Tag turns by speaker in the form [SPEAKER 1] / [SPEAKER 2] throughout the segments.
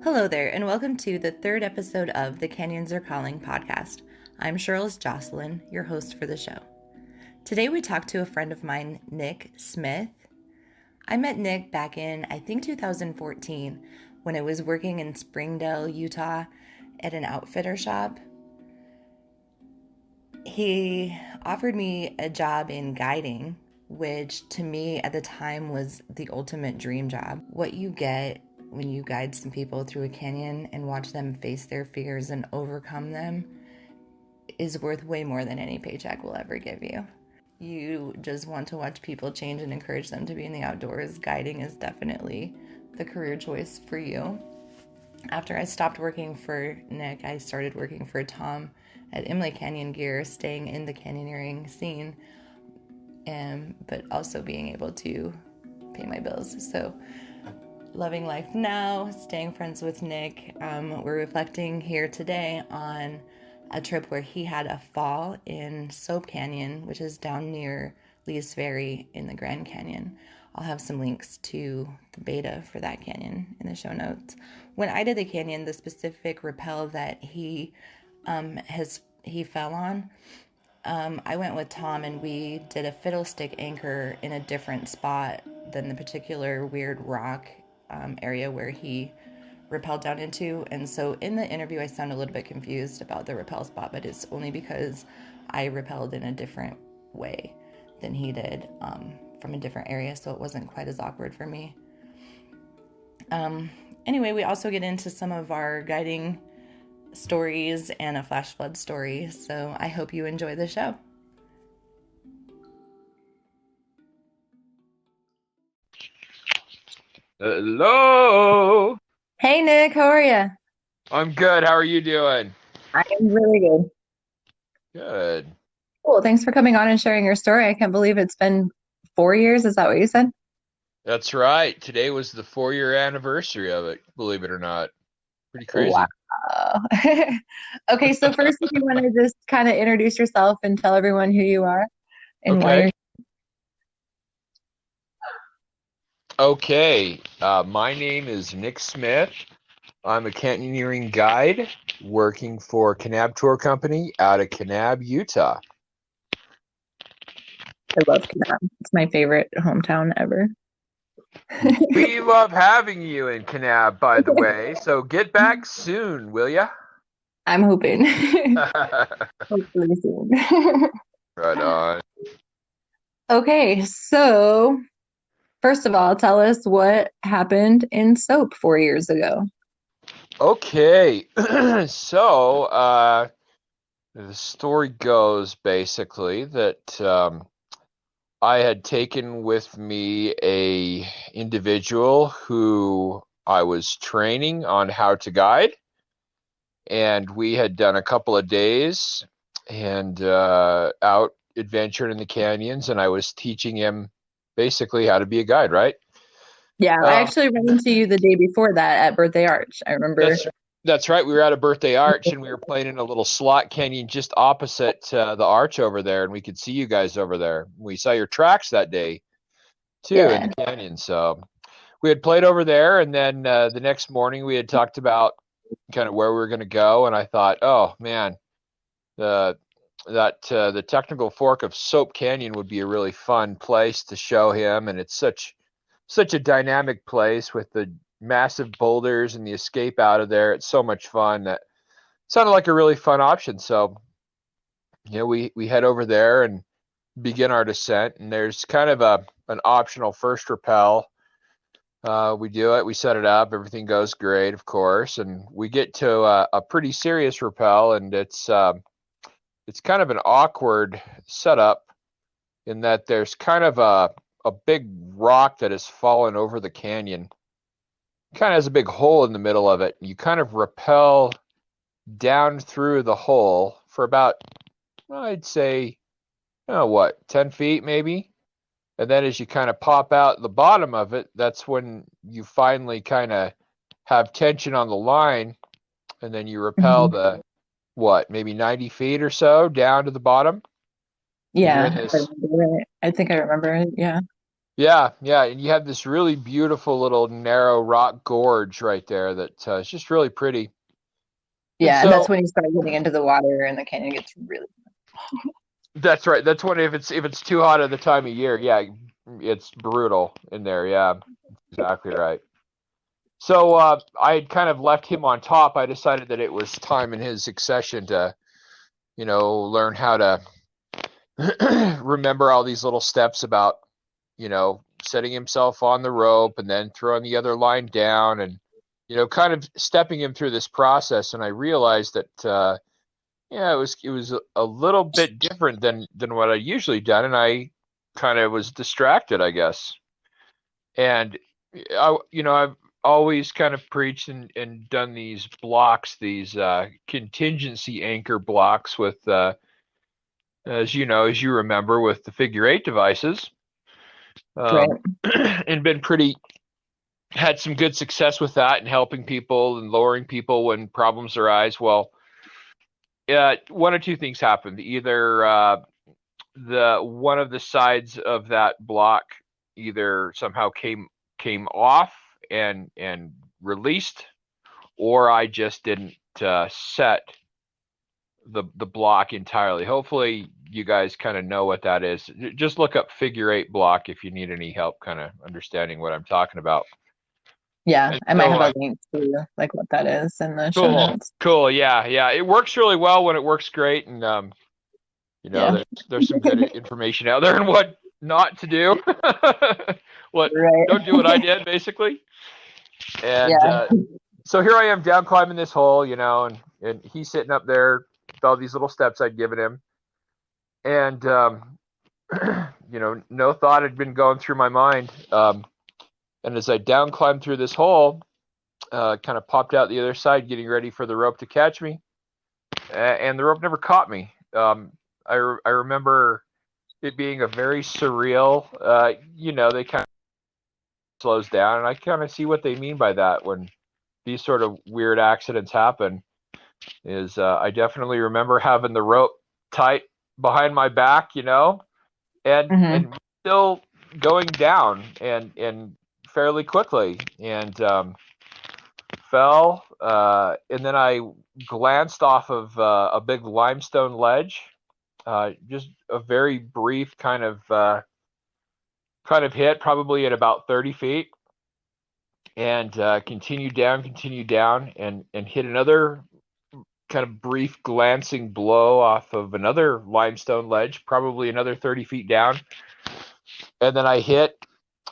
[SPEAKER 1] Hello there, and welcome to the third episode of the Canyons Are Calling podcast. I'm Cheryl's Jocelyn, your host for the show. Today we talked to a friend of mine, Nick Smith. I met Nick back in, I think, 2014 when I was working in Springdale, Utah at an outfitter shop. He offered me a job in guiding, which to me at the time was the ultimate dream job. What you get when you guide some people through a canyon and watch them face their fears and overcome them is worth way more than any paycheck will ever give you. You just want to watch people change and encourage them to be in the outdoors. Guiding is definitely the career choice for you. After I stopped working for Nick, I started working for Tom at Imlay Canyon Gear, staying in the canyoneering scene, but also being able to pay my bills. So loving life now, staying friends with Nick. We're reflecting here today on a trip where he had a fall in Soap Canyon, which is down near Lee's Ferry in the Grand Canyon. I'll have some links to the beta for that canyon in the show notes. When I did the canyon, the specific rappel that he fell on, I went with Tom and we did a fiddlestick anchor in a different spot than the particular weird rock area where he rappelled down into. And so in the interview I sound a little bit confused about the rappel spot, but it's only because I rappelled in a different way than he did, from a different area, so it wasn't quite as awkward for me. Anyway, we also get into some of our guiding stories and a flash flood story, so I hope you enjoy the show.
[SPEAKER 2] Hello.
[SPEAKER 1] Hey Nick, how are you?
[SPEAKER 2] I'm good. How are you doing?
[SPEAKER 1] I am really good.
[SPEAKER 2] Good.
[SPEAKER 1] Cool. Thanks for coming on and sharing your story. I can't believe it's been 4 years. Is that what you said?
[SPEAKER 2] That's right. Today was the 4-year anniversary of it, believe it or not. Pretty
[SPEAKER 1] Wow.
[SPEAKER 2] crazy.
[SPEAKER 1] Okay, so first, if you want to just kind of introduce yourself and tell everyone who you are and why
[SPEAKER 2] Okay.
[SPEAKER 1] you're.
[SPEAKER 2] Okay. My name is Nick Smith. I'm a canyoneering guide working for Kanab Tour Company out of Kanab, Utah.
[SPEAKER 1] I love Canab. It's my favorite hometown ever.
[SPEAKER 2] We love having you in Kanab, by the way. So get back soon, will ya?
[SPEAKER 1] I'm hoping. Hopefully soon.
[SPEAKER 2] Right on.
[SPEAKER 1] Okay, so first of all, tell us what happened in Soap 4 years ago.
[SPEAKER 2] Okay. So, the story goes basically that I had taken with me a individual who I was training on how to guide, and we had done a couple of days and out adventuring in the canyons, and I was teaching him basically how to be a guide, right?
[SPEAKER 1] Yeah, I
[SPEAKER 2] Um,
[SPEAKER 1] actually ran into you the day before that at Birthday Arch. I remember.
[SPEAKER 2] that's that's right. We were at a birthday arch, and we were playing in a little slot canyon just opposite the arch over there, and we could see you guys over there. We saw your tracks that day too in
[SPEAKER 1] Yeah.
[SPEAKER 2] the canyon. So we had played over there, and then the next morning we had talked about kind of where we were going to go, and I thought, oh man, the the technical fork of Soap Canyon would be a really fun place to show him, and it's such a dynamic place with the massive boulders and the escape out of there. It's so much fun that sounded like a really fun option. So we head over there and begin our descent, and there's kind of a an optional first rappel. We do it, we set it up, everything goes great, of course, and we get to a pretty serious rappel, and it's kind of an awkward setup in that there's kind of a big rock that has fallen over the canyon. Kind of has a big hole in the middle of it. You kind of rappel down through the hole for about, I'd say, 10 feet maybe. And then as you kind of pop out the bottom of it, that's when you finally kind of have tension on the line. And then you rappel
[SPEAKER 1] Mhm.
[SPEAKER 2] the, maybe 90 feet or so down to the bottom. And you're in
[SPEAKER 1] Yeah, I
[SPEAKER 2] this,
[SPEAKER 1] remember it. I think I remember it. Yeah.
[SPEAKER 2] Yeah, yeah, and you have this really beautiful little narrow rock gorge right there that is just really pretty. And
[SPEAKER 3] Yeah, and
[SPEAKER 2] so
[SPEAKER 3] that's when you start getting into the water and the canyon gets really.
[SPEAKER 2] that's right. That's when if it's too hot at the time of year, yeah, it's brutal in there. Yeah, exactly right. So I had kind of left him on top. I decided that it was time in his succession to, learn how to remember all these little steps about, setting himself on the rope and then throwing the other line down and, kind of stepping him through this process. And I realized that, yeah, it was a little bit different than what I usually done, and I kind of was distracted, I guess. And I've always kind of preached and done these blocks, these contingency anchor blocks with, as you remember, with the figure eight devices,
[SPEAKER 3] Right.
[SPEAKER 2] um, and been pretty had some good success with that and helping people and lowering people when problems arise. Well, one or two things happened. Either the one of the sides of that block either somehow came off and released, or I just didn't set the block entirely. Hopefully, you guys kind of know what that is. Just look up figure eight block if you need any help, kind of understanding what I'm talking about.
[SPEAKER 3] Yeah,
[SPEAKER 2] And
[SPEAKER 3] I might
[SPEAKER 2] so,
[SPEAKER 3] have a link to like what that is in the show
[SPEAKER 2] cool,
[SPEAKER 3] notes.
[SPEAKER 2] cool, yeah, yeah. It works really well when it works great, and
[SPEAKER 3] Yeah.
[SPEAKER 2] there's some good information out there and what not to do. What don't do what I
[SPEAKER 3] Right.
[SPEAKER 2] did basically. And
[SPEAKER 3] Yeah.
[SPEAKER 2] so here I am down climbing this hole, and he's sitting up there with all these little steps I'd given him, and no thought had been going through my mind. And as I down climbed through this hole, kind of popped out the other side, getting ready for the rope to catch me, and the rope never caught me. I remember it being a very surreal. They kind of slows down, and I kind of see what they mean by that when these sort of weird accidents happen. Is I definitely remember having the rope tight behind my back, and
[SPEAKER 3] Hmm.
[SPEAKER 2] and still going down and fairly quickly, and fell, and then I glanced off of a big limestone ledge, just a very brief kind of hit, probably at about 30 feet, and continued down, and hit another kind of brief glancing blow off of another limestone ledge, probably another 30 feet down, and then I hit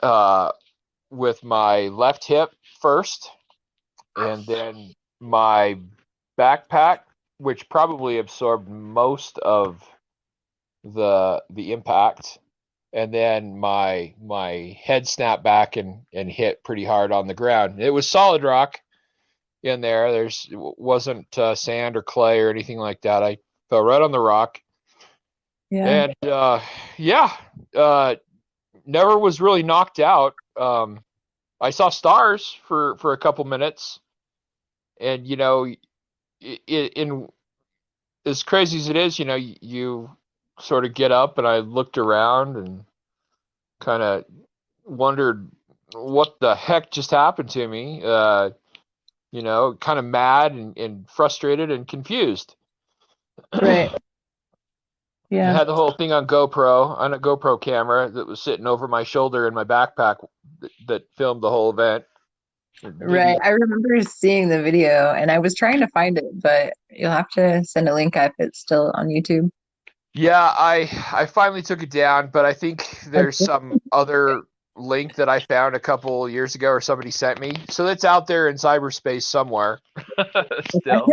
[SPEAKER 2] uh, with my left hip first, and then my backpack, which probably absorbed most of the impact, and then my head snapped back and hit pretty hard on the ground. It was solid rock in there. There's wasn't sand or clay or anything like that. I fell right on the rock,
[SPEAKER 3] Yeah.
[SPEAKER 2] and yeah, uh, never was really knocked out. I saw stars for a couple minutes, and in as crazy as it is, you sort of get up, and I looked around and kind of wondered what the heck just happened to me. Kind of mad and frustrated and confused.
[SPEAKER 3] Right.
[SPEAKER 2] And
[SPEAKER 3] Yeah.
[SPEAKER 2] had the whole thing on a GoPro camera that was sitting over my shoulder in my backpack that filmed the whole event.
[SPEAKER 3] Right.
[SPEAKER 2] Maybe.
[SPEAKER 3] I remember seeing the video and I was trying to find it, but you'll have to send a link if it's still on YouTube.
[SPEAKER 2] Yeah, I finally took it down, but I think there's
[SPEAKER 3] Okay.
[SPEAKER 2] some other link that I found a couple years ago or somebody sent me. So it's out there in cyberspace somewhere. Still.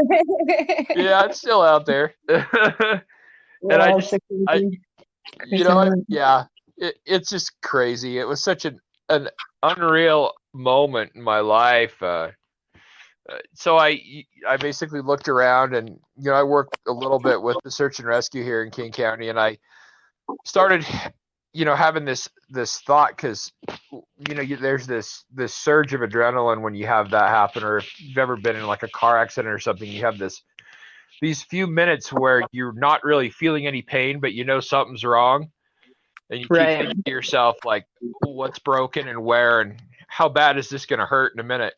[SPEAKER 2] Yeah, it's still out there. And I
[SPEAKER 3] Yeah, it's
[SPEAKER 2] just
[SPEAKER 3] a
[SPEAKER 2] I
[SPEAKER 3] crazy, crazy moment.
[SPEAKER 2] yeah, it's just crazy. It was such an unreal moment in my life. So I basically looked around, and I worked a little bit with the search and rescue here in King County, and I started having this thought, because there's this surge of adrenaline when you have that happen, or if you've ever been in like a car accident or something, you have these few minutes where you're not really feeling any pain, but something's wrong. and you keep
[SPEAKER 3] Right.
[SPEAKER 2] thinking to yourself, like, what's broken and where, and how bad is this going to hurt in a minute?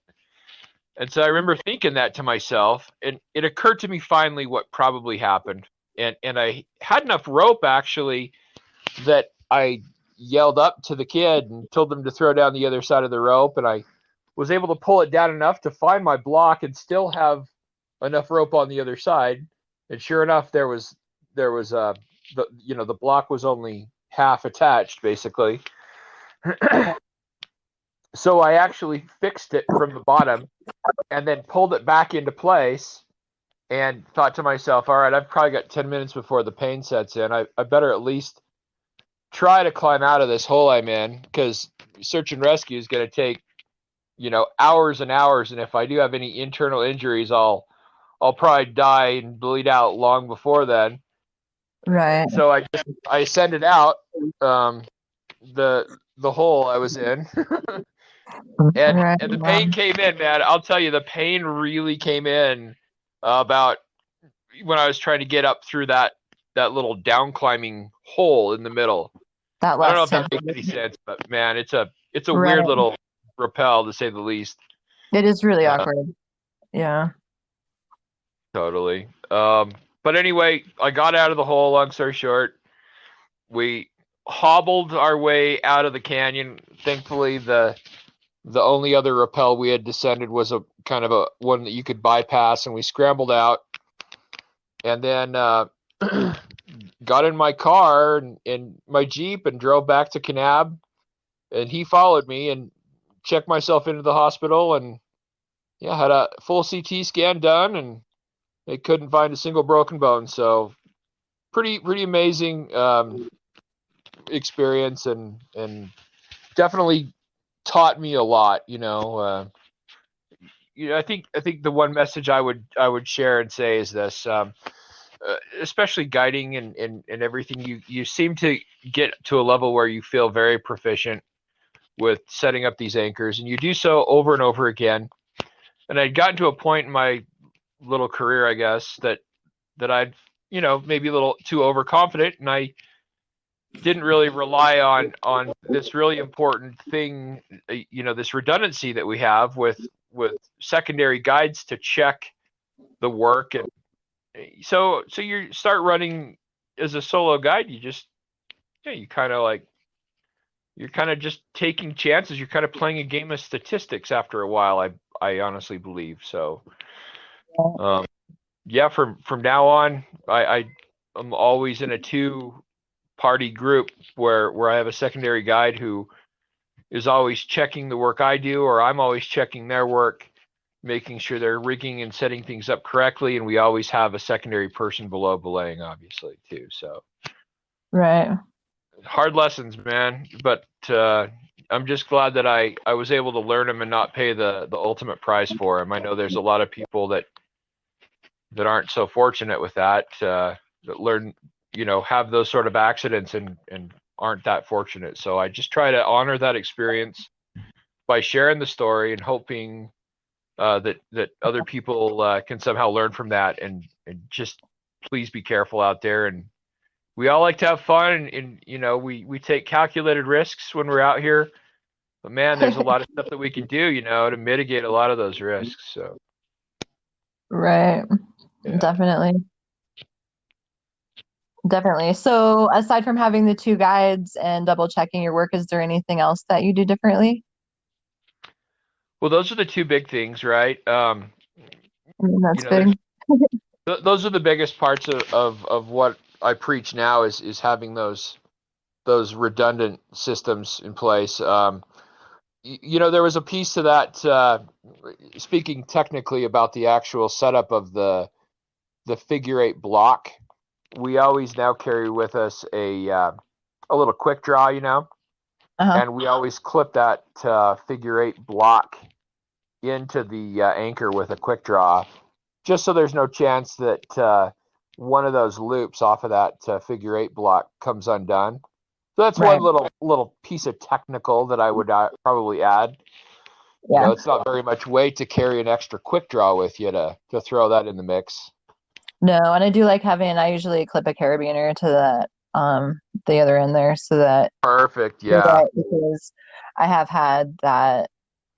[SPEAKER 2] And so I remember thinking that to myself, and it occurred to me finally what probably happened. And I had enough rope actually that I yelled up to the kid and told them to throw down the other side of the rope, and I was able to pull it down enough to find my block and still have enough rope on the other side. And sure enough, the block was only half attached basically. So I actually fixed it from the bottom and then pulled it back into place and thought to myself, all right, I've probably got 10 minutes before the pain sets in. I better at least try to climb out of this hole I'm in, because search and rescue is going to take, hours and hours. And if I do have any internal injuries, I'll probably die and bleed out long before then.
[SPEAKER 3] Right.
[SPEAKER 2] So I ascended out the hole I was in. And
[SPEAKER 3] Right.
[SPEAKER 2] the pain came in, man. I'll tell you, the pain really came in about when I was trying to get up through that little down climbing hole in the middle.
[SPEAKER 3] That
[SPEAKER 2] I don't know
[SPEAKER 3] last
[SPEAKER 2] if that
[SPEAKER 3] step.
[SPEAKER 2] makes any sense, but man, it's a
[SPEAKER 3] Right.
[SPEAKER 2] weird little rappel, to say the least.
[SPEAKER 3] It is really awkward. Yeah.
[SPEAKER 2] Totally. But anyway, I got out of the hole. Long story short, we hobbled our way out of the canyon. Thankfully, the only other rappel we had descended was a kind of a one that you could bypass, and we scrambled out, and then got in my car and in my Jeep and drove back to Kanab, and he followed me and checked myself into the hospital, and yeah, had a full CT scan done, and they couldn't find a single broken bone. So pretty amazing experience, and definitely taught me a lot. I think the one message I would share and say is this: especially guiding and everything, you seem to get to a level where you feel very proficient with setting up these anchors, and you do so over and over again. And I'd gotten to a point in my little career, I guess, that I'd maybe a little too overconfident, and I didn't really rely on this really important thing, this redundancy that we have with secondary guides to check the work. And so you start running as a solo guide, you kind of like, you're kind of just taking chances. You're kind of playing a game of statistics after a while, I honestly believe. So yeah, from now on, I'm always in a 2-party group where I have a secondary guide who is always checking the work I do, or I'm always checking their work, making sure they're rigging and setting things up correctly, and we always have a secondary person belaying, obviously, too. So
[SPEAKER 3] Right.
[SPEAKER 2] hard lessons, man, but I'm just glad that I was able to learn them and not pay the ultimate price for them. I know there's a lot of people that aren't so fortunate with that learn, have those sort of accidents and aren't that fortunate. So I just try to honor that experience by sharing the story and hoping that other people can somehow learn from that, and just please be careful out there. And we all like to have fun, and we take calculated risks when we're out here, but man, there's a lot of stuff that we can do, to mitigate a lot of those risks. So
[SPEAKER 3] Right.
[SPEAKER 2] yeah.
[SPEAKER 3] Definitely. So aside from having the 2 guides and double checking your work, is there anything else that you do differently?
[SPEAKER 2] Well, those are the 2 big things, right?
[SPEAKER 3] I mean, that's big.
[SPEAKER 2] Those are the biggest parts of what I preach now, is having those redundant systems in place. There was a piece to that, speaking technically about the actual setup of the figure 8 block. We always now carry with us a little quick draw, and we always clip that figure 8 block into the anchor with a quick draw, just so there's no chance that one of those loops off of that figure 8 block comes undone. So that's
[SPEAKER 3] Right.
[SPEAKER 2] one little piece of technical that I would probably add.
[SPEAKER 3] Yeah.
[SPEAKER 2] It's not very much weight to carry an extra quick draw with you to throw that in the mix.
[SPEAKER 3] No, and I do like I usually clip a carabiner to the other end there so that
[SPEAKER 2] Perfect. Yeah.
[SPEAKER 3] because I have had that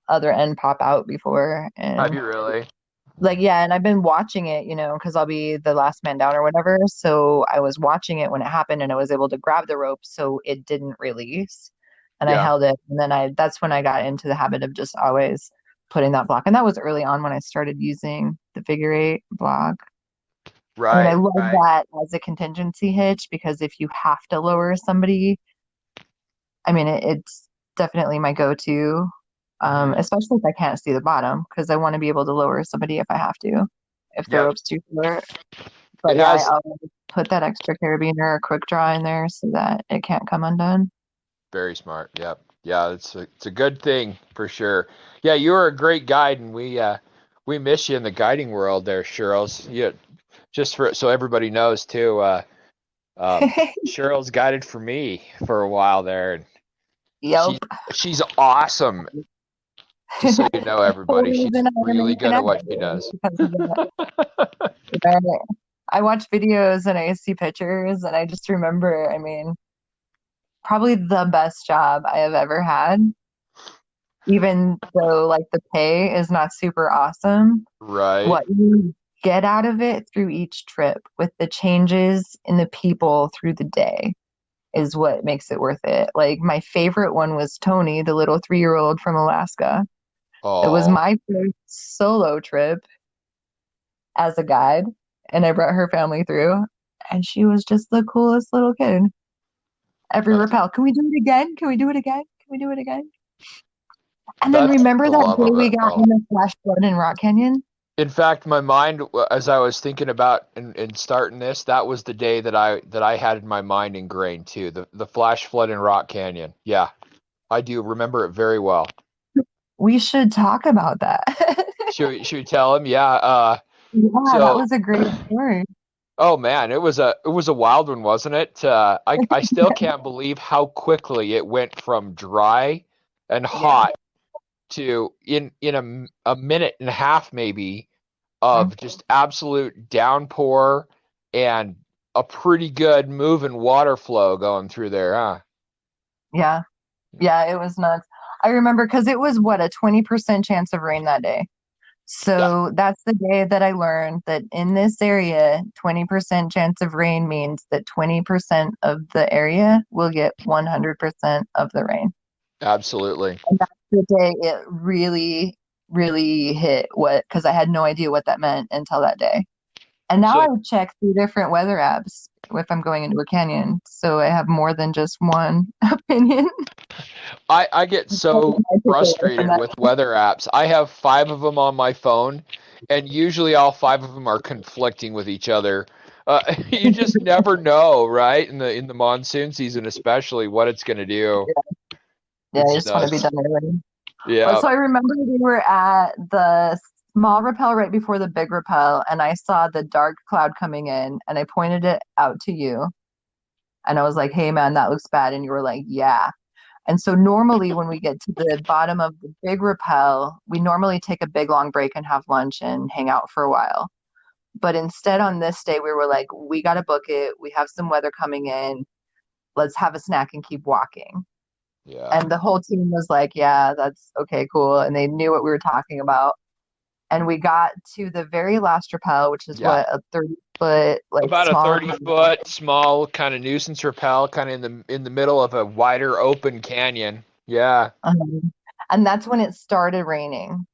[SPEAKER 3] other end pop out before
[SPEAKER 2] Have
[SPEAKER 3] and
[SPEAKER 2] you really?
[SPEAKER 3] like yeah, and I've been watching it, because I'll be the last man down or whatever. So I was watching it when it happened and I was able to grab the rope so it didn't release. And I
[SPEAKER 2] Yeah.
[SPEAKER 3] held it and then that's when I got into the habit of just always putting that block. And that was early on when I started using the figure eight block. I mean, I
[SPEAKER 2] Right.
[SPEAKER 3] love
[SPEAKER 2] Right.
[SPEAKER 3] that as a contingency hitch because if you have to lower somebody, I mean, it's definitely my go-to,
[SPEAKER 2] Hmm.
[SPEAKER 3] especially if I can't see the bottom because I want to be able to lower somebody if I have to, if the
[SPEAKER 2] Yep.
[SPEAKER 3] rope's too short. But
[SPEAKER 2] It
[SPEAKER 3] yeah,
[SPEAKER 2] has.
[SPEAKER 3] I'll put that extra carabiner or quick draw in there so that it can't come undone.
[SPEAKER 2] Very smart. Yep. Yeah, it's a good thing for sure. Yeah, you were a great guide, and we miss you in the guiding world there, Cheryl's. Yeah, just for so everybody knows too. Cheryl's guided for me for a while there, and she
[SPEAKER 3] Yep.
[SPEAKER 2] she's awesome. Just so you know,
[SPEAKER 3] Whole
[SPEAKER 2] everybody, she's
[SPEAKER 3] reason I'm
[SPEAKER 2] really
[SPEAKER 3] in
[SPEAKER 2] good at
[SPEAKER 3] Canab
[SPEAKER 2] what she
[SPEAKER 3] is
[SPEAKER 2] does.
[SPEAKER 3] because of that. Right? I watch videos and I see pictures and I just remember, I mean, probably the best job I have ever had, even though like the pay is not super awesome.
[SPEAKER 2] Right.
[SPEAKER 3] What you get out of it through each trip with the changes in the people through the day is what makes it worth it. Like my favorite one was Tony, the little 3-year-old from Alaska. It was
[SPEAKER 2] Oh,
[SPEAKER 3] my first solo trip as a guide, and I brought her family through, and she was just the coolest little kid. Every
[SPEAKER 2] that's
[SPEAKER 3] rappel, can we do it again? Can we do it again? Can we do it again? And then
[SPEAKER 2] that's
[SPEAKER 3] remember
[SPEAKER 2] the
[SPEAKER 3] that
[SPEAKER 2] love
[SPEAKER 3] day
[SPEAKER 2] of
[SPEAKER 3] we
[SPEAKER 2] it.
[SPEAKER 3] got
[SPEAKER 2] Oh.
[SPEAKER 3] in the flash flood in Rock Canyon?
[SPEAKER 2] In fact, my mind, as I was thinking about and starting this, that was the day that I had in my mind ingrained too. The flash flood in Rock Canyon. Yeah, I do remember it very well.
[SPEAKER 3] We should talk about that.
[SPEAKER 2] Should we tell him? Yeah.
[SPEAKER 3] Yeah, that
[SPEAKER 2] So,
[SPEAKER 3] was a great story.
[SPEAKER 2] oh man, it was a wild one, wasn't it? I still can't believe how quickly it went from dry and
[SPEAKER 3] Yeah.
[SPEAKER 2] hot to in a minute and a half maybe of just absolute downpour and a pretty good moving water flow going through there, huh?
[SPEAKER 3] Yeah. Yeah, it was nuts. I remember because it was what, a 20% chance of rain that day.
[SPEAKER 2] Yeah,
[SPEAKER 3] So that's the day that I learned that in this area, 20% chance of rain means that 20% of the area will get 100% of the rain.
[SPEAKER 2] absolutely.
[SPEAKER 3] And that's the day it really, really hit because I had no idea what that meant until that day. And now
[SPEAKER 2] So
[SPEAKER 3] I would check through different weather apps if I'm going into a canyon. So I have more than just one opinion.
[SPEAKER 2] I get so
[SPEAKER 3] I took away from
[SPEAKER 2] frustrated
[SPEAKER 3] that.
[SPEAKER 2] with weather apps. I have five of them on my phone, and usually all five of them are conflicting with each other. You just never know, right? In the monsoon season, especially, what it's going to do.
[SPEAKER 3] Yeah, I
[SPEAKER 2] It's
[SPEAKER 3] just want to be
[SPEAKER 2] nuts.
[SPEAKER 3] done early. But
[SPEAKER 2] Yeah.
[SPEAKER 3] so I remember we were at the small rappel right before the big rappel, and I saw the dark cloud coming in, and I pointed it out to you, and I was like, "Hey, man, that looks bad," and you were like, "Yeah." And so normally when we get to the bottom of the big rappel, we normally take a big long break and have lunch and hang out for a while. But instead, on this day, we were like, "We got to book it. We have some weather coming in. Let's have a snack and keep walking."
[SPEAKER 2] Yeah.
[SPEAKER 3] And the whole team was like, yeah, that's okay, cool. And they knew what we were talking about. And we got to the very last rappel, which is
[SPEAKER 2] Yeah.
[SPEAKER 3] what, a 30-foot, like
[SPEAKER 2] About a
[SPEAKER 3] small
[SPEAKER 2] 30-foot small kind of nuisance rappel, kind of in the middle of a wider open canyon. Yeah.
[SPEAKER 3] and that's when it started raining.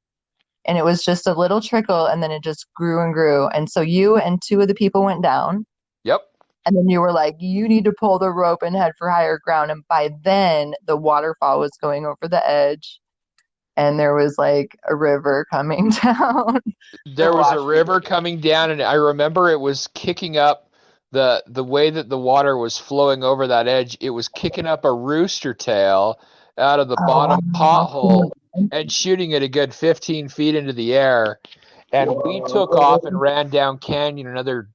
[SPEAKER 3] And it was just a little trickle, and then it just grew and grew. And so you and two of the people went down.
[SPEAKER 2] Yep.
[SPEAKER 3] And then you were like, you need to pull the rope and head for higher ground. And by then, the waterfall was going over the edge, and there was like a river coming down to
[SPEAKER 2] There was a
[SPEAKER 3] wash you.
[SPEAKER 2] river coming down, and I remember it was kicking up the way that the water was flowing over that edge. It was kicking up a rooster tail out of the
[SPEAKER 3] Oh,
[SPEAKER 2] bottom pothole and shooting it a good 15 feet into the air. And we took off and ran down canyon another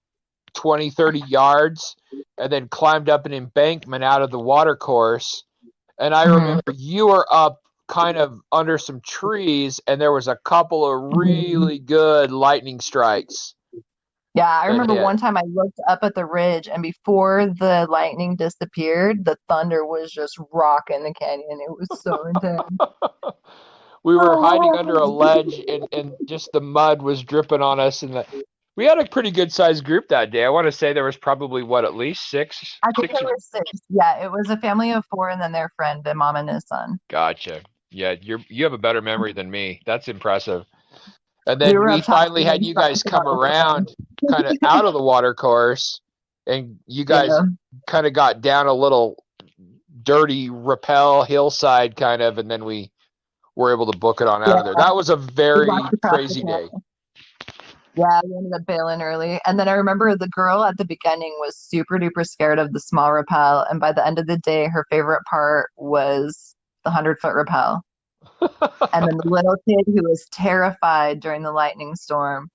[SPEAKER 2] 20, 30 yards, and then climbed up an embankment out of the water course. And I
[SPEAKER 3] mhm,
[SPEAKER 2] remember you were up kind of under some trees, and there was a couple of
[SPEAKER 3] mhm.
[SPEAKER 2] really good lightning strikes.
[SPEAKER 3] Yeah, I
[SPEAKER 2] that
[SPEAKER 3] remember
[SPEAKER 2] hit.
[SPEAKER 3] one time I looked up at the ridge, and before the lightning disappeared, the thunder was just rocking the canyon. It was so intense.
[SPEAKER 2] We were hiding
[SPEAKER 3] Oh,
[SPEAKER 2] under a ledge, and just the mud was dripping on us. And we had a pretty good sized group that day. I want to say there was probably what, at least six,
[SPEAKER 3] I think
[SPEAKER 2] six.
[SPEAKER 3] there were six. Yeah, it was a family of four and then their friend, the mom and his son.
[SPEAKER 2] Gotcha. Yeah, you have a better memory than me. That's impressive. And
[SPEAKER 3] We
[SPEAKER 2] then
[SPEAKER 3] were
[SPEAKER 2] we
[SPEAKER 3] up top
[SPEAKER 2] finally had
[SPEAKER 3] doing
[SPEAKER 2] you
[SPEAKER 3] front
[SPEAKER 2] guys
[SPEAKER 3] to
[SPEAKER 2] come around kind of out of the water course, and you guys
[SPEAKER 3] Yeah,
[SPEAKER 2] kind of got down a little dirty rappel hillside kind of, and then we were able to book it on out
[SPEAKER 3] yeah.
[SPEAKER 2] of there. That was a
[SPEAKER 3] We walked
[SPEAKER 2] very
[SPEAKER 3] across the
[SPEAKER 2] crazy day.
[SPEAKER 3] canyon. Yeah, we ended up bailing early. And then I remember the girl at the beginning was super duper scared of the small rappel. And by the end of the day, her favorite part was the 100-foot rappel. And then the little kid who was terrified during the lightning storm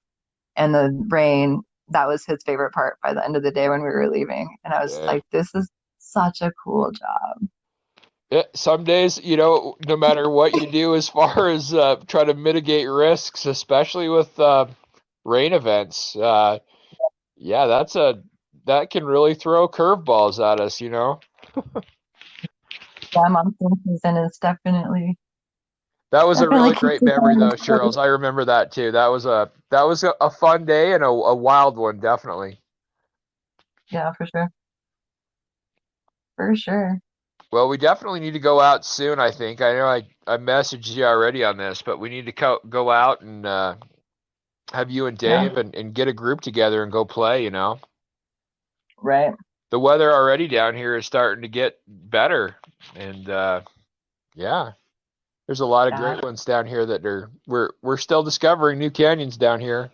[SPEAKER 3] and the rain, that was his favorite part by the end of the day when we were leaving. And I was
[SPEAKER 2] Yeah.
[SPEAKER 3] like, this is such a cool job.
[SPEAKER 2] Yeah, some days, no matter what you do as far as try to mitigate risks, especially with rain events, yeah, that can really throw curveballs at us.
[SPEAKER 3] Yeah, monsoon season is
[SPEAKER 2] That was a
[SPEAKER 3] definitely
[SPEAKER 2] really
[SPEAKER 3] keeps
[SPEAKER 2] great
[SPEAKER 3] us
[SPEAKER 2] memory
[SPEAKER 3] on
[SPEAKER 2] though,
[SPEAKER 3] the
[SPEAKER 2] Cheryl. I remember that too. That was a fun day and a wild one, definitely.
[SPEAKER 3] Yeah, for sure. For sure.
[SPEAKER 2] Well, we definitely need to go out soon, I think. I know I messaged you already on this, but we need to go out and have you and
[SPEAKER 3] Yeah,
[SPEAKER 2] Dave and get a group together and go play.
[SPEAKER 3] right.
[SPEAKER 2] The weather already down here is starting to get better, and yeah, there's a lot of
[SPEAKER 3] Yeah.
[SPEAKER 2] great ones down here that we're still discovering new canyons down here.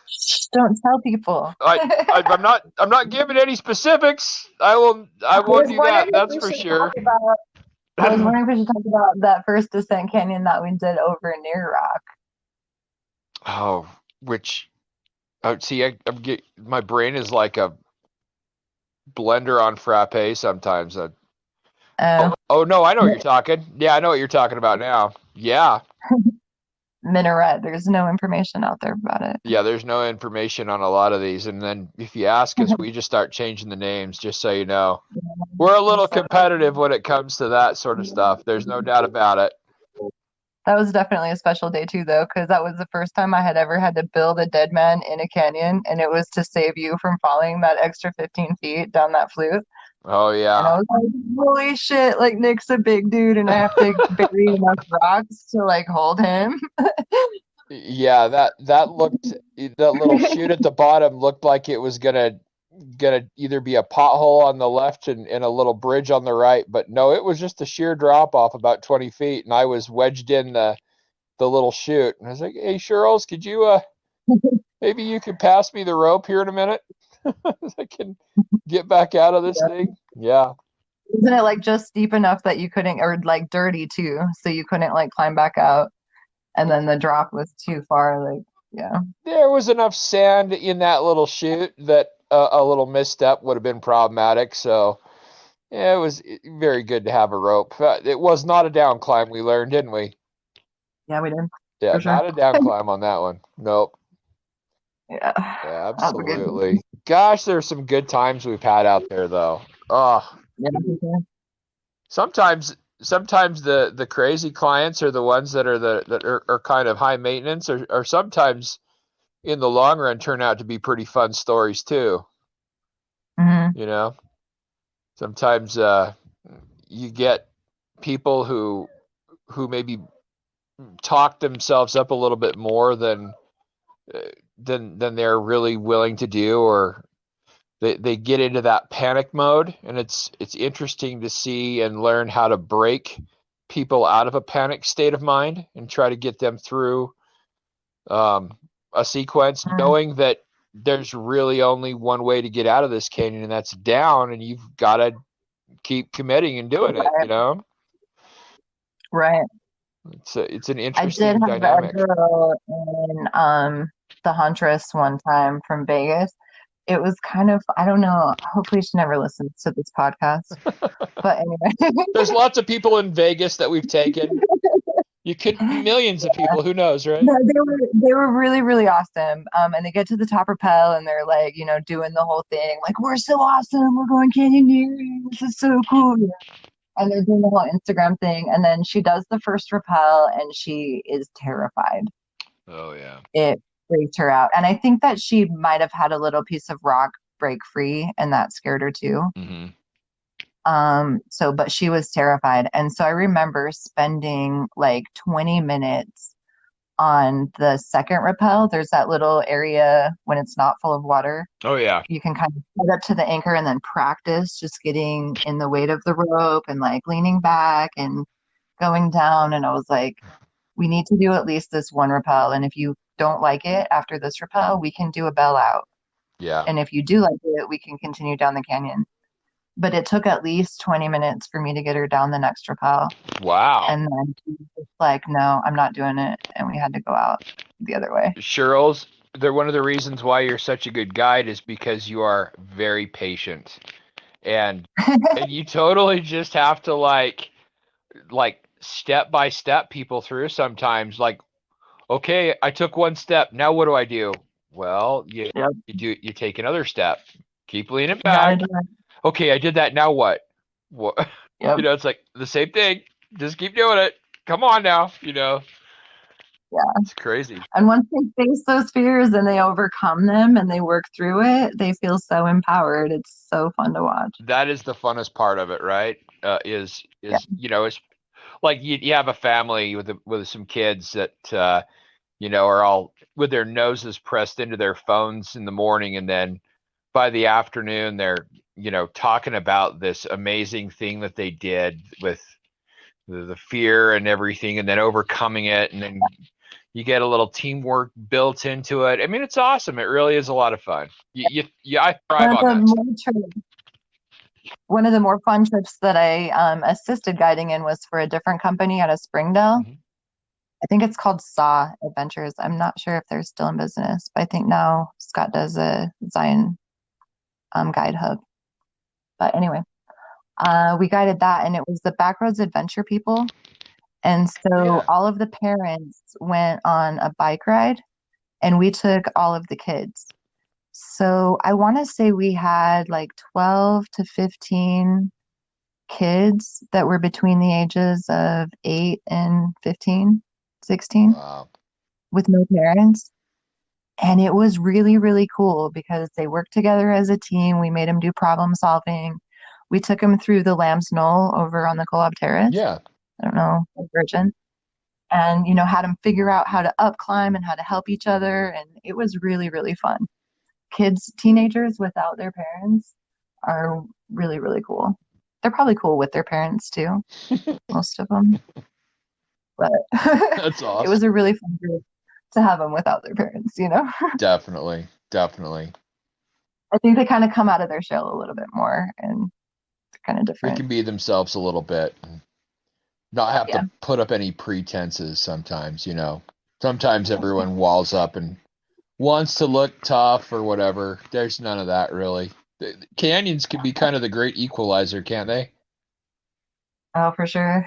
[SPEAKER 3] Shh, don't tell people.
[SPEAKER 2] I'm not giving any specifics. I won't
[SPEAKER 3] was
[SPEAKER 2] do
[SPEAKER 3] wondering
[SPEAKER 2] that.
[SPEAKER 3] if
[SPEAKER 2] That's
[SPEAKER 3] we
[SPEAKER 2] for
[SPEAKER 3] should talk
[SPEAKER 2] sure.
[SPEAKER 3] about I was wondering if we should talk about that first descent canyon that we did over near Rock.
[SPEAKER 2] Oh, which see, my brain is like a blender on frappe sometimes.
[SPEAKER 3] Uh,
[SPEAKER 2] Oh no, I know what you're talking. Yeah, I know what you're talking about now. Yeah.
[SPEAKER 3] Minaret. There's no information out there about it.
[SPEAKER 2] Yeah, there's no information on a lot of these, and then if you ask us, we just start changing the names, just so you know. We're a little competitive when it comes to that sort of stuff. There's no doubt about it.
[SPEAKER 3] That was definitely a special day too, though, because that was the first time I had ever had to build a dead man in a canyon, and it was to save you from falling that extra 15 feet down that flute.
[SPEAKER 2] Oh
[SPEAKER 3] And I
[SPEAKER 2] yeah.
[SPEAKER 3] was like, holy shit, like Nick's a big dude, and I have to bury enough rocks to like hold him.
[SPEAKER 2] Yeah, that little chute at the bottom looked like it was gonna either be a pothole on the left and a little bridge on the right, but no, it was just a sheer drop off about 20 feet, and I was wedged in the little chute, and I was like, "Hey, Cheryls, could you maybe you could pass me the rope here in a minute, so I can get back out of this thing." Yeah.
[SPEAKER 3] Isn't it like just steep enough that you couldn't, or like dirty too, so you couldn't like climb back out, and then the drop was too far, like yeah.
[SPEAKER 2] There was enough sand in that little chute that a little misstep would have been problematic. So yeah, it was very good to have a rope. It was not a down climb. We learned, didn't we?
[SPEAKER 3] Yeah, we did
[SPEAKER 2] Yeah,
[SPEAKER 3] for sure.
[SPEAKER 2] not a down climb on that one. Nope.
[SPEAKER 3] Yeah,
[SPEAKER 2] Yeah,
[SPEAKER 3] that was a good.
[SPEAKER 2] absolutely. Gosh, there's some good times we've had out there, though. Oh,
[SPEAKER 3] Yeah, for sure.
[SPEAKER 2] sometimes the crazy clients are the ones that are kind of high maintenance, or sometimes in the long run turn out to be pretty fun stories too.
[SPEAKER 3] Hmm.
[SPEAKER 2] You know, sometimes you get people who maybe talk themselves up a little bit more uh, than they're really willing to do, or they get into that panic mode, and it's interesting to see and learn how to break people out of a panic state of mind and try to get them through a sequence, knowing that there's really only one way to get out of this canyon, and that's down, and you've got to keep committing and doing it.
[SPEAKER 3] Right, right.
[SPEAKER 2] It's an
[SPEAKER 3] I did
[SPEAKER 2] interesting
[SPEAKER 3] have a
[SPEAKER 2] dynamic.
[SPEAKER 3] girl in the Huntress one time from Vegas. It was kind of, I don't know, hopefully she never listens to this podcast. But anyway.
[SPEAKER 2] There's lots of people in Vegas that we've taken. You could be millions of people. Who knows, right?
[SPEAKER 3] No, they were really, really awesome. And they get to the top rappel and they're like, doing the whole thing, like, we're so awesome, we're going canyoneering, this is so cool. And they're doing the whole Instagram thing. And then she does the first rappel and she is terrified.
[SPEAKER 2] Oh yeah.
[SPEAKER 3] It freaked her out. And I think that she might have had a little piece of rock break free and that scared her too.
[SPEAKER 2] Mm-hmm.
[SPEAKER 3] But she was terrified. And so I remember spending like 20 minutes on the second rappel. There's that little area when it's not full of water.
[SPEAKER 2] Oh yeah.
[SPEAKER 3] You can kind of put up to the anchor and then practice just getting in the weight of the rope and like leaning back and going down. And I was like, we need to do at least this one rappel. And if you don't like it after this rappel, we can do a bell out.
[SPEAKER 2] Yeah.
[SPEAKER 3] And if you do like it, we can continue down the canyon. But it took at least 20 minutes for me to get her down the next rappel.
[SPEAKER 2] Wow.
[SPEAKER 3] And then she was just like, no, I'm not doing it. And we had to go out the other way.
[SPEAKER 2] Shirls, they're one of the reasons why you're such a good guide is because you are very patient. And you totally just have to like step by step people through sometimes. Like, okay, I took one step. Now what do I do? Well, you take another step. Keep leaning back. Okay, I did that. Now what? What?
[SPEAKER 3] Yep.
[SPEAKER 2] It's like the same thing. Just keep doing it. Come on now.
[SPEAKER 3] Yeah.
[SPEAKER 2] It's crazy.
[SPEAKER 3] And once they face those fears and they overcome them and they work through it, they feel so empowered. It's so fun to watch.
[SPEAKER 2] That is the funnest part of it, right? Is it's like you have a family with some kids that are all with their noses pressed into their phones in the morning, and then by the afternoon they're talking about this amazing thing that they did with the fear and everything, and then overcoming it, and then you get a little teamwork built into it. I mean, it's awesome. It really is a lot of fun. I thrive on that.
[SPEAKER 3] One of the more fun trips that I assisted guiding in was for a different company out of Springdale.
[SPEAKER 2] Mm-hmm.
[SPEAKER 3] I think it's called Saw Adventures. I'm not sure if they're still in business, but I think now Scott does a Zion guide hub. But anyway, we guided that, and it was the Backroads Adventure people. And so all of the parents went on a bike ride, and we took all of the kids. So I want to say we had like 12 to 15 kids that were between the ages of 8 and 15, 16.
[SPEAKER 2] Wow.
[SPEAKER 3] With no parents. And it was really, really cool because they worked together as a team. We made them do problem solving. We took them through the Lamb's Knoll over on the Kolob Terrace.
[SPEAKER 2] Yeah.
[SPEAKER 3] I don't know, Virgin. And, had them figure out how to up climb and how to help each other. And it was really, really fun. Teenagers without their parents are really, really cool. They're probably cool with their parents too, most of them. But
[SPEAKER 2] that's awesome.
[SPEAKER 3] It was a really fun group to have them without their parents,
[SPEAKER 2] Definitely.
[SPEAKER 3] I think they kind of come out of their shell a little bit more and they're kind of different.
[SPEAKER 2] They can be themselves a little bit. Not have to put up any pretenses sometimes, Sometimes everyone walls up and wants to look tough or whatever. There's none of that really. The canyons can be kind of the great equalizer, can't they?
[SPEAKER 3] Oh, for sure.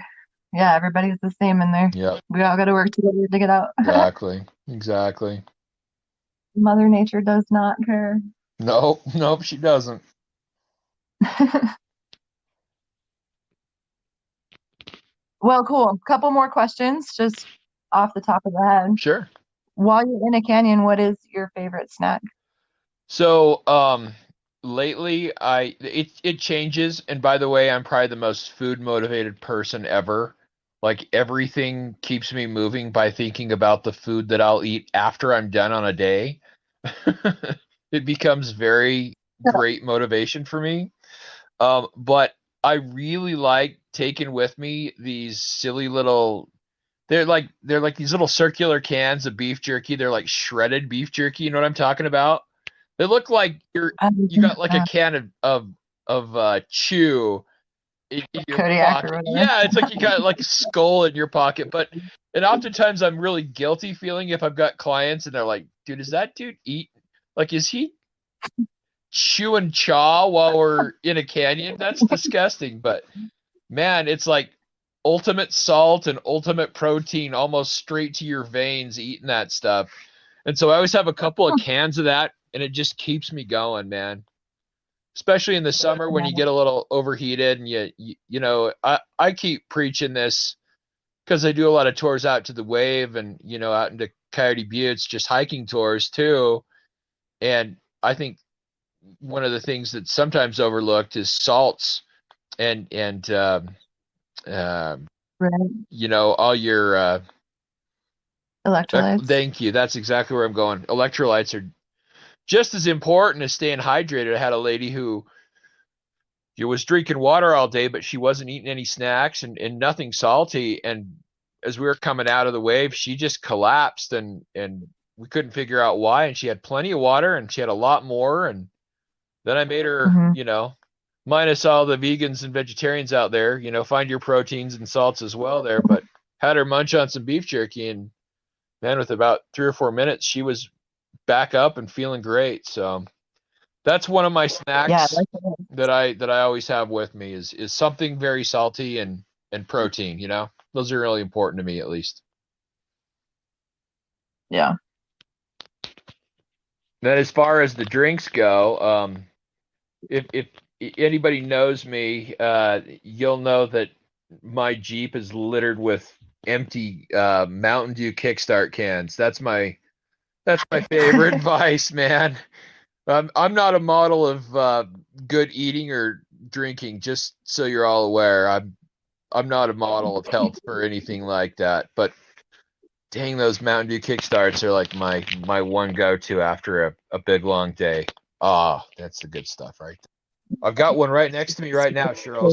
[SPEAKER 3] Yeah, everybody's the same in there.
[SPEAKER 2] Yeah.
[SPEAKER 3] We all got to work together to get out.
[SPEAKER 2] Exactly.
[SPEAKER 3] Mother Nature does not care.
[SPEAKER 2] Nope, she doesn't.
[SPEAKER 3] Well, cool. Couple more questions, just off the top of the head.
[SPEAKER 2] Sure.
[SPEAKER 3] While you're in a canyon, what is your favorite snack?
[SPEAKER 2] So, lately it changes, and by the way, I'm probably the most food motivated person ever. Like everything keeps me moving by thinking about the food that I'll eat after I'm done on a day. It becomes very great motivation for me. But I really like taking with me these silly little they're like these little circular cans of beef jerky. They're like shredded beef jerky, you know what I'm talking about? They look like you got like a can of chew in your pocket. Yeah, it's like you got like a skull in your pocket. And oftentimes I'm really guilty feeling if I've got clients and they're like, dude, is that dude eat? Like, is he chewing chaw while we're in a canyon? That's disgusting. But man, it's like ultimate salt and ultimate protein almost straight to your veins eating that stuff. And so I always have a couple of cans of that, and it just keeps me going, man. Especially in the summer when you get a little overheated and I keep preaching this because I do a lot of tours out to the Wave and, out into Coyote Buttes, just hiking tours too. And I think one of the things that's sometimes overlooked is salts and
[SPEAKER 3] Right.
[SPEAKER 2] all your
[SPEAKER 3] Electrolytes.
[SPEAKER 2] thank you. That's exactly where I'm going. Electrolytes are just as important as staying hydrated. I had a lady who was drinking water all day, but she wasn't eating any snacks and nothing salty. And as we were coming out of the Wave, she just collapsed and we couldn't figure out why. And she had plenty of water and she had a lot more. And then I made her, minus all the vegans and vegetarians out there, find your proteins and salts as well there, but had her munch on some beef jerky, and man, with about 3 or 4 minutes, she was back up and feeling great. So that's one of my snacks that I always have with me is something very salty and protein, Those are really important to me, at least.
[SPEAKER 3] Yeah.
[SPEAKER 2] Then as far as the drinks go, if anybody knows me, you'll know that my Jeep is littered with empty Mountain Dew Kickstart cans. That's my favorite vice, man. I'm not a model of good eating or drinking, just so you're all aware. I'm not a model of health or anything like that. But dang, those Mountain Dew Kickstarts are like my one go-to after a big long day. Oh, that's the good stuff right there. I've got one right next to me right now, Cheryl.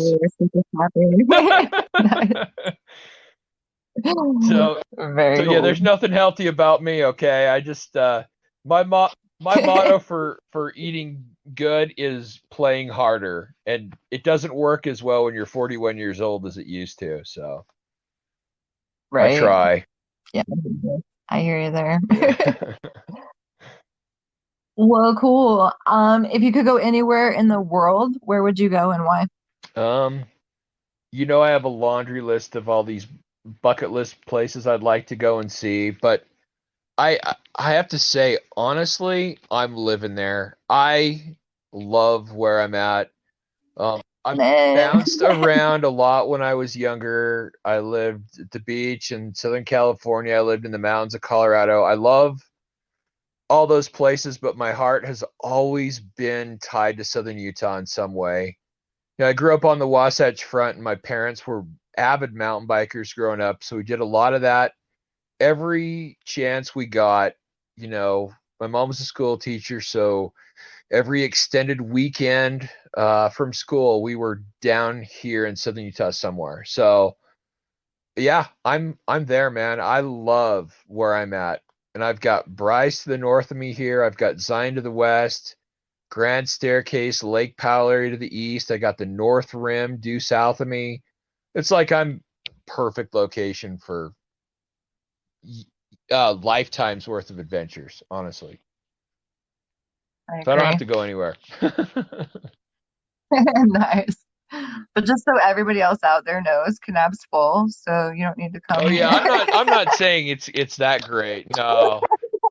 [SPEAKER 2] So
[SPEAKER 3] Very
[SPEAKER 2] there's nothing healthy about me, okay? I just my motto for eating good is playing harder, and it doesn't work as well when you're 41 years old as it used to. So
[SPEAKER 3] right.
[SPEAKER 2] I try.
[SPEAKER 3] Yeah, I hear you there. Well, cool. If you could go anywhere in the world, where would you go and why?
[SPEAKER 2] I have a laundry list of all these bucket list places I'd like to go and see, but I have to say, honestly, I'm living there. I love where I'm at. I've bounced around a lot when I was younger. I lived at the beach in Southern California. I lived in the mountains of Colorado. I love all those places, but my heart has always been tied to Southern Utah in some way. I grew up on the Wasatch Front, and my parents were avid mountain bikers growing up, so we did a lot of that every chance we got. My mom was a school teacher, so every extended weekend from school, we were down here in Southern Utah somewhere. So yeah, I'm there, man. I love where I'm at. And I've got Bryce to the north of me here. I've got Zion to the west, Grand Staircase, Lake Powell area to the east. I got the North Rim due south of me. It's like I'm perfect location for lifetime's worth of adventures, honestly. So I don't have to go anywhere.
[SPEAKER 3] Nice. But just so everybody else out there knows, Kanab's full, so you don't need to come.
[SPEAKER 2] Oh yeah, I'm not saying it's that great. No.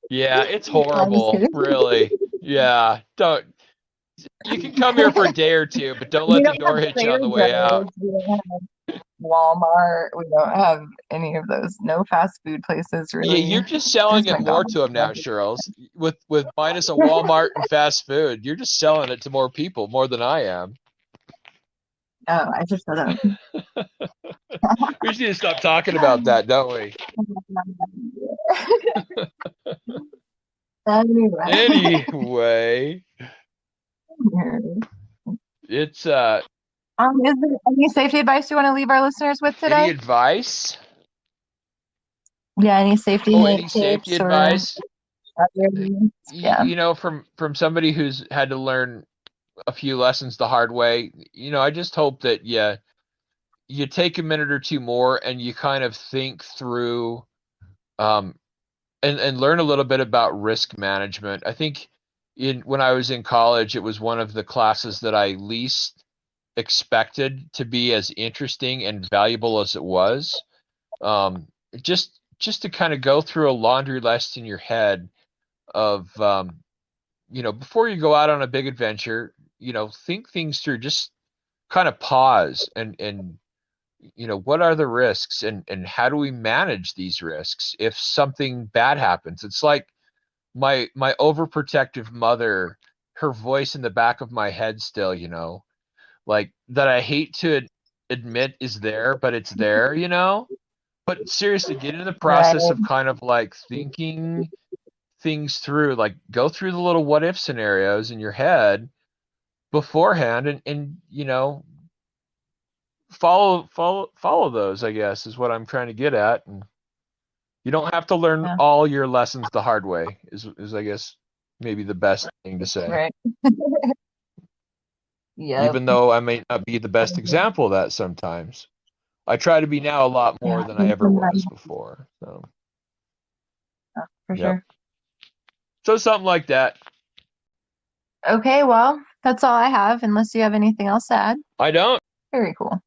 [SPEAKER 2] Yeah, it's horrible, really. Yeah, don't. You can come here for a day or two, but don't let the door hit you on the way out.
[SPEAKER 3] We don't have Walmart. We don't have any of those. No fast food places, really.
[SPEAKER 2] Yeah, you're just selling it more to them now, Cheryl. With minus a Walmart and fast food, you're just selling it to more people, more than I am.
[SPEAKER 3] Oh, I just shut up.
[SPEAKER 2] We just need to stop talking about that, don't we? Anyway. It's
[SPEAKER 3] is there any safety advice you want to leave our listeners with today?
[SPEAKER 2] Any advice?
[SPEAKER 3] Yeah, any safety
[SPEAKER 2] advice?
[SPEAKER 3] Yeah.
[SPEAKER 2] From somebody who's had to learn a few lessons the hard way, I just hope that you take a minute or two more and you kind of think through and learn a little bit about risk management. I think when I was in college, it was one of the classes that I least expected to be as interesting and valuable as it was. Um, just to kind of go through a laundry list in your head of before you go out on a big adventure, think things through. Just kind of pause and what are the risks and how do we manage these risks if something bad happens? It's like my overprotective mother, her voice in the back of my head still, like that I hate to admit is there, but it's there, But seriously, get into the
[SPEAKER 3] Right.
[SPEAKER 2] process of kind of like thinking things through, like go through the little what if scenarios in your head beforehand and follow those, I guess, is what I'm trying to get at. And you don't have to learn
[SPEAKER 3] Yeah.
[SPEAKER 2] all your lessons the hard way, is I guess maybe the best thing to say.
[SPEAKER 3] Right. Yep.
[SPEAKER 2] Even though I may not be the best example of that sometimes. I try to be now a lot more
[SPEAKER 3] Yeah.
[SPEAKER 2] than I ever was before. So,
[SPEAKER 3] For
[SPEAKER 2] yep.
[SPEAKER 3] sure.
[SPEAKER 2] So something like that.
[SPEAKER 3] Okay, well, that's all I have, unless you have anything else to add.
[SPEAKER 2] I don't.
[SPEAKER 3] Very cool.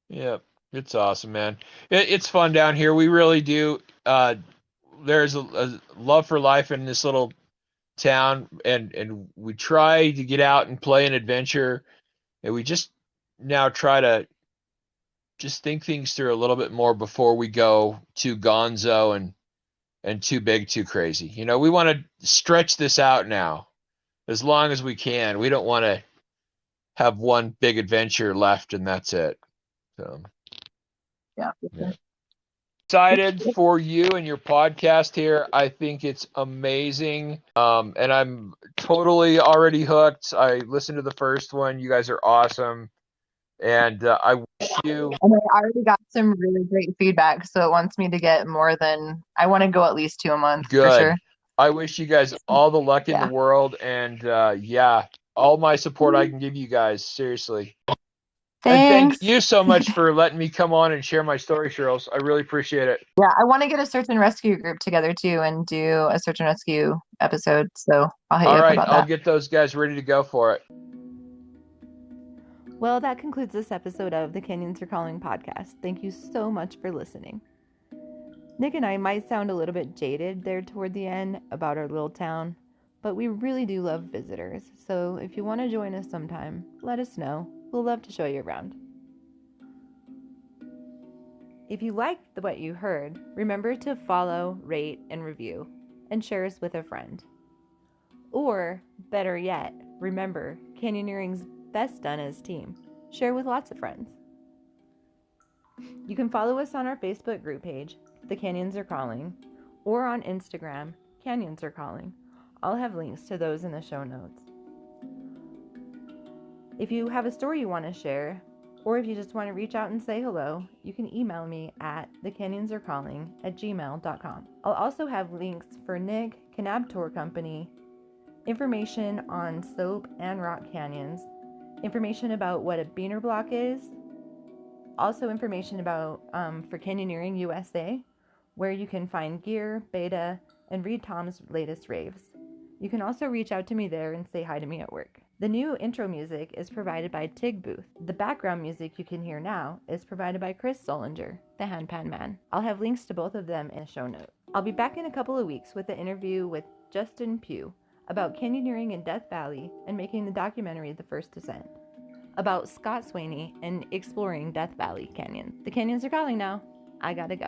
[SPEAKER 2] Yep. It's awesome, man. It's fun down here. We really do. There's a love for life in this little town, and we try to get out and play an adventure, and we just now try to just think things through a little bit more before we go too gonzo and too big, too crazy. We want to stretch this out now as long as we can. We don't want to have one big adventure left and that's it. So,
[SPEAKER 3] Yeah.
[SPEAKER 2] yeah. Excited for you and your podcast here. I think it's amazing. And I'm totally already hooked. I listened to the first one. You guys are awesome. And I wish you.
[SPEAKER 3] And I already got some really great feedback, so it wants me to get more than I want to go at least 2 a month for
[SPEAKER 2] Good.
[SPEAKER 3] sure.
[SPEAKER 2] I wish you guys all the luck in the world. And all my support I can give you guys. Seriously. And
[SPEAKER 3] Thanks.
[SPEAKER 2] thank you so much for letting me come on and share my story, Cheryl. I really appreciate it.
[SPEAKER 3] Yeah, I want to get a search and rescue group together too and do a search and rescue episode. So I'll hit you up about
[SPEAKER 2] I'll
[SPEAKER 3] that.
[SPEAKER 2] get those guys ready to go for it.
[SPEAKER 1] Well, that concludes this episode of the Canyons Are Calling podcast. Thank you so much for listening. Nick and I might sound a little bit jaded there toward the end about our little town, but we really do love visitors. So if you want to join us sometime, let us know. We'll love to show you around. If you liked what you heard, remember to follow, rate, and review, and share us with a friend. Or, better yet, remember, Canyoneering's best done as team. Share with lots of friends. You can follow us on our Facebook group page, The Canyons Are Calling, or on Instagram, Canyons Are Calling. I'll have links to those in the show notes. If you have a story you want to share, or if you just want to reach out and say hello, you can email me at thecanyonsarecalling@gmail.com. I'll also have links for Nick, Kanab Tour Company, information on soap and rock canyons, information about what a beaner block is, also information about for Canyoneering USA, where you can find gear, beta, and read Tom's latest raves. You can also reach out to me there and say hi to me at work. The new intro music is provided by Tig Booth. The background music you can hear now is provided by Chris Solinger, the Handpan Man. I'll have links to both of them in a show note. I'll be back in a couple of weeks with an interview with Justin Pugh about canyoneering in Death Valley and making the documentary The First Descent, about Scott Swaney and exploring Death Valley Canyon. The canyons are calling now. I gotta go.